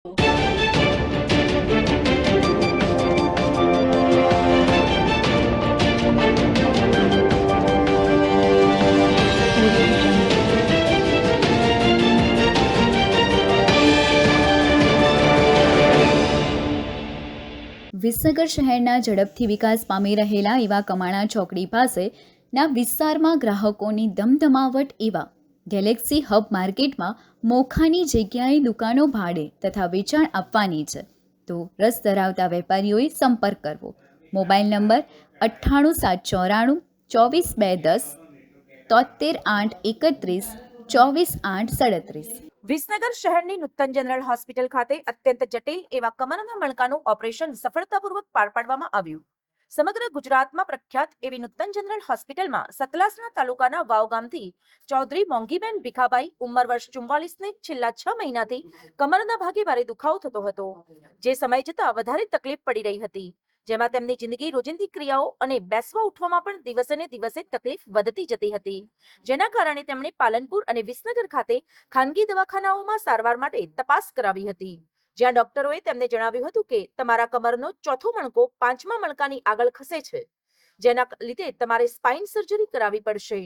વિસનગર શહેરના ઝડપથી વિકાસ પામી રહેલા એવા કમાણા ચોકડી પાસેના વિસ્તારમાં ગ્રાહકોની ધમધમાવટ એવા ગેલેક્સી હબ માર્કેટમાં મોખાની જગ્યાએ દુકાનો ભાડે તથા વેચાણ આપવાની છે, તો રસ ધરાવતા વેપારીઓએ સંપર્ક કરવો. Mobile number 98 794 24 10 73 831 24 8 37. વિસનગર શહેરની નૂતન જનરલ હોસ્પિટલ ખાતે અત્યંત જટિલ એવા કમરના મણકાનું ઓપરેશન સફળતાપૂર્વક પાર પાડવામાં આવ્યું. સમગ્ર ગુજરાતમાં પ્રખ્યાત એવી નૂતન જનરલ હોસ્પિટલમાં સતલાસણા તાલુકાના વાવ ગામથી ચૌધરી મોંઘીબેન ભીખાભાઈ ઉંમર વર્ષ 44 ને છેલ્લા 6 મહિનાથી કમરના ભાગે ભારે દુખાવો થતો હતો, જે સમય જતાં વધારે તકલીફ પડી રહી હતી, જેમાં તેમની જિંદગી રોજિંદી ક્રિયાઓ અને બેસવા ઉઠવામાં પણ દિવસે ને દિવસે તકલીફ વધતી જતી હતી, જેના કારણે તેમણે પાલનપુર અને વિસનગર ખાતે ખાનગી દવાખાનાઓમાં સારવાર માટે તપાસ કરાવી હતી, જ્યાં ડોક્ટરોએ તેમને જણાવ્યું હતું કે તમારા કમરનો ચોથો મણકો પાંચમા મણકાની આગળ ખસે છે, જેના લીધે તમારે સ્પાઇન સર્જરી કરાવવી પડશે.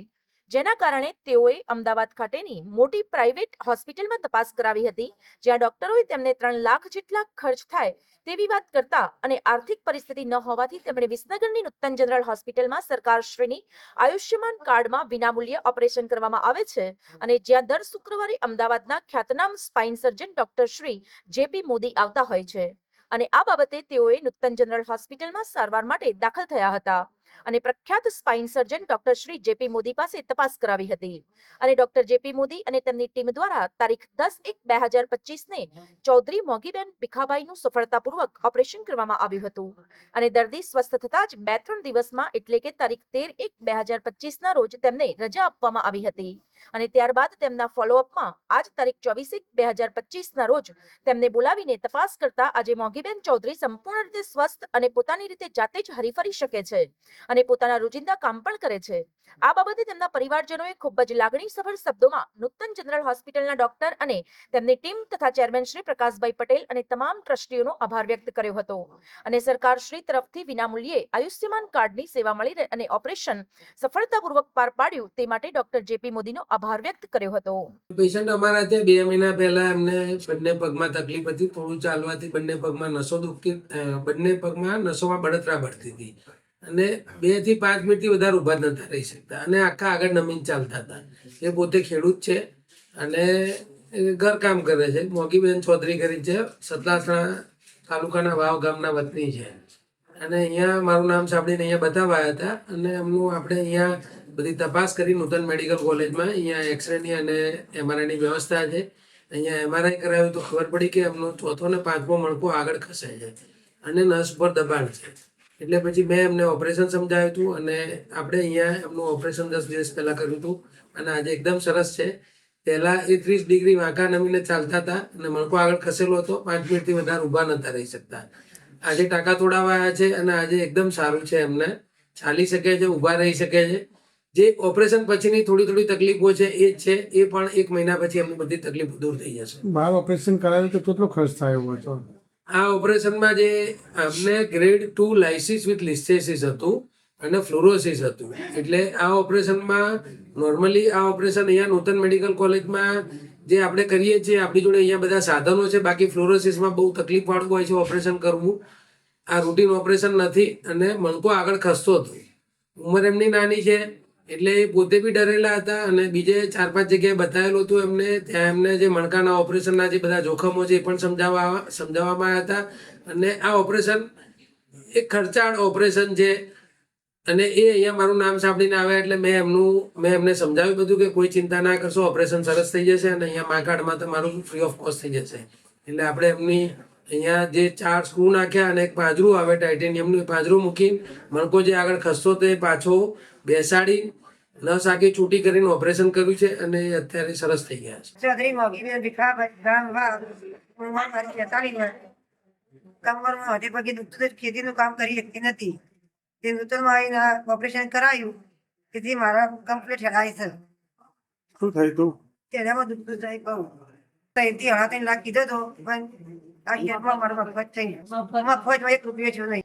જેના કારણે તેઓએ અમદાવાદ ખાતેની મોટી પ્રાઇવેટ હોસ્પિટલમાં તપાસ કરાવી હતી, જ્યાં ડોક્ટરોએ તેમને 3 લાખ જેટલા ખર્ચ થાય તેવી વાત કરતા અને આર્થિક પરિસ્થિતિ ન હોવાથી તેમણે વિસનગરની નૂતન જનરલ હોસ્પિટલમાં સરકારશ્રીની આયુષ્યમાન કાર્ડમાં વિનામૂલ્યે ઓપરેશન કરવામાં આવે છે, અને જ્યાં દર શુક્રવારે અમદાવાદના ખ્યાતનામ spine surgeon doctor Shri JP Modi આવતા હોય છે, અને આ બાબતે તેઓએ નૂતન જનરલ હોસ્પિટલમાં સારવાર માટે દાખલ થયા હતા અને પ્રખ્યાત spine surgeon doctor Shri JP Modi પાસે તપાસ કરાવી હતી, અને ડોક્ટર જેપી મોદી અને તેમની ટીમ દ્વારા તારીખ 10/1/2025 ને ચૌધરી મોંઘીબેન ભીખાભાઈનું સફળતાપૂર્વક ઓપરેશન કરવામાં આવ્યું હતું, અને દર્દી સ્વસ્થ થતા જ 2-3 દિવસમાં એટલે કે તારીખ 13/1/2025 ના રોજ તેમને રજા આપવામાં આવી હતી, અને ત્યારબાદ તેમના ફોલોઅપમાં આજ તારીખ 24/1/2025 ના રોજ તેમને બોલાવીને તપાસ કરતા આજે મોંઘીબેન ચૌધરી સંપૂર્ણ રીતે સ્વસ્થ અને પોતાની રીતે જાતે જ હરીફરી શકે છે અને પોતાના રોજિંદા કામ પણ કરે છે. આ બાબતે તેમના પરિવારજનોએ ખૂબ જ લાગણીસભર શબ્દોમાં નૂતન જનરલ હોસ્પિટલના ડોક્ટર અને તેમની ટીમ તથા ચેરમેન શ્રી પ્રકાશભાઈ પટેલ અને તમામ ટ્રસ્ટીઓનો આભાર વ્યક્ત કર્યો હતો, અને સરકાર શ્રી તરફથી વિનામૂલ્યે આયુષ્યમાન કાર્ડની સેવા મળી અને ઓપરેશન સફળતાપૂર્વક પાર પાડ્યું તે માટે ડોક્ટર જેપી મોદીનો આભાર વ્યક્ત કર્યો હતો. પેશન્ટ અમારા ત્યાં 2 મહિના પહેલા એમને બંને પગમાં તકલીફ હતી, થોડું ચાલવાથી બંને પગમાં નસો દુખતી, બંને પગમાં નસોમાં બળતરા ભરતી હતી અને 2 થી 5 મિનિટથી વધારે ઊભા નતા રહી શકતા અને આખા આગળ નમીને ચાલતા હતા. એ પોતે ખેડૂત છે અને ઘરકામ કરે છે. મોંઘીબેન ચૌધરી કરી છે, સતલાસણા તાલુકાના વાવ ગામના વતની છે, અને અહીંયા મારું નામ સાંભળીને અહીંયા બતાવ્યા હતા, અને એમનું આપણે અહીંયા બધી તપાસ કરી નૂતન મેડિકલ કોલેજમાં. અહીંયા એક્સરેની અને એમઆરઆઈની વ્યવસ્થા છે. અહીંયા એમઆરઆઈ કરાવ્યું તો ખબર પડી કે એમનો ચોથો ને પાંચમો મણકો આગળ ખસે છે અને નસ પર દબાણ છે. એટલે પછી મેં એમને ઓપરેશન સમજાવ્યું હતું, અને આપણે અહીંયા એમનું ઓપરેશન 10 દિવસ પહેલાં કર્યું હતું, અને આજે એકદમ સરસ છે. પહેલાં એ 30 ડિગ્રી વાંકા નમીને ચાલતા હતા અને મણકો આગળ ખસેલો હતો, 5 મિનિટથી વધારે ઊભા નહોતા રહી શકતા. આજે ટાંકા તોડાવાયા છે અને આજે એકદમ સારું છે, એમને ચાલી શકે છે, ઊભા રહી શકે છે. જે ઓપરેશન પછીની થોડી તકલીફો છે એ જ છે, એ પણ 1 મહિના પછી એમની બધી તકલીફો દૂર થઈ જશે. બહાર ઓપરેશન કરાવ્યું તો કેટલો ખર્ચ થાય એવો હતો? આ ઓપરેશનમાં જે અમને ગ્રેડ 2 લાઇસિસ વિથ લિસ્થેસિસ હતું અને ફ્લોરોસિસ હતું. એટલે આ ઓપરેશનમાં નોર્મલી આ ઓપરેશન અહીંયા નૂતન મેડિકલ કોલેજમાં જે આપણે કરીએ છીએ, આપણી જોડે અહીંયા બધા સાધનો છે. બાકી ફ્લોરોસિસમાં બહુ તકલીફવાળું હોય છે ઓપરેશન કરવું. આ રૂટીન ઓપરેશન નથી, અને મણકો આગળ ખસતો હતો. ઉંમર એમની નાની છે એટલે એ પોતે બી ડરેલા હતા, અને બીજે 4-5 જગ્યાએ બતાવેલું હતું એમને. ત્યાં એમને જે મણકાના ઓપરેશનના જે બધા જોખમો છે એ પણ સમજાવવામાં આવ્યા હતા. અને આ ઓપરેશન એક ખર્ચાળ ઓપરેશન છે, અને એ અહીંયા મારું નામ સાંભળીને આવ્યા એટલે મેં એમને સમજાવ્યું બધું કે કોઈ ચિંતા ના કરશો, ઓપરેશન સરસ થઈ જશે, અને અહીંયા મા કાર્ડમાં તમારું ફ્રી ઓફ કોસ્ટ થઈ જશે. એટલે આપણે એમની અહીંયા જે 4 સ્ક્રૂ નાખ્યા અને એક પાંજરું આવે ટાઇટેનિયમનું, પાંજરું મૂકીને મણકો જે આગળ ખસતો તે પાછો બેસાડી નસ આખી છૂટી કરીને ઓપરેશન કર્યું છે, અને અત્યારે સરસ થઈ ગયા છે. ચૌધરી મોંઘીબેન ભીખાભાઈ ગામ વાવ, ઉંમર મારી 43 વર્ષ. કમરમાં હજી પગે દુખતું, ખેતીનું કામ કરી શકતી નથી. તે નૂતનમાં આવીને ઓપરેશન કરાયું, તેથી મારા કમ્પ્લીટ હેડાય છે. શું થયું તું? તેનામાં દુખતું થાય બહુ. 3 થી 3.5 લાખ કીધો હતો, પણ આ કેમ્પમાં મારો મફત થઈ ગયો. મફતમાં 1 રૂપિયો થયો નહીં.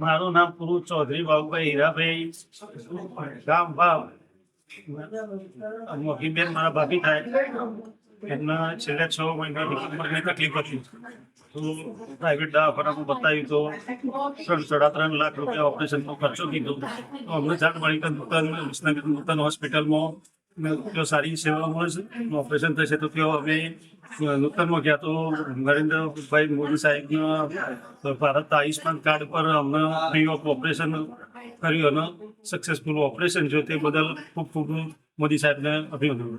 મારું નામ પુરુષ ચૌધરી બાબુભાઈ હીરાભાઈ, ગામ વાવ. મોગીબેન મારા ભાભી થાય. એમના છેલ્લા 6 મહિનાથી કમરની તકલીફ હતી. તો પ્રાઇવેટ દવાખાનામાં બતાવ્યું તો 3.5 લાખ રૂપિયા ઓપરેશનનો ખર્ચો કીધો. તો અમને જાણ મળી કે વિસનગર નૂતન હોસ્પિટલમાં તેઓ સારી સેવા મળે છે. ઓપરેશન થશે તો તેઓ અમે નૂતનમાં ગયા તો નરેન્દ્રભાઈ મોદી સાહેબના ભારત આયુષ્માન કાર્ડ પર અમને ફ્રી ઓફ ઓપરેશન કર્યું અને સક્સેસફુલ ઓપરેશન જો તે બદલ ખૂબ ખૂબ મોદી સાહેબને અભિનંદન.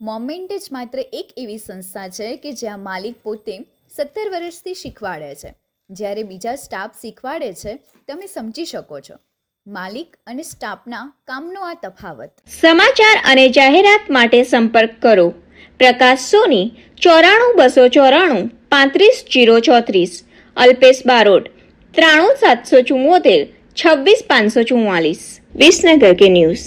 મોમેન્ટ જ માત્ર એક એવી સંસ્થા છે કે જ્યાં માલિક પોતે 17 વર્ષથી શીખવાડે છે, જ્યારે બીજા સ્ટાફ શીખવાડે છે. તમે સમજી શકો છો માલિક અને સ્ટાફના કામનો આ તફાવત. સમાચાર અને જાહેરાત માટે સંપર્ક કરો પ્રકાશ સોની 94 294 35 034, અલ્પેશ બારોટ 93 774 26 544. વિસનગર કે ન્યૂઝ.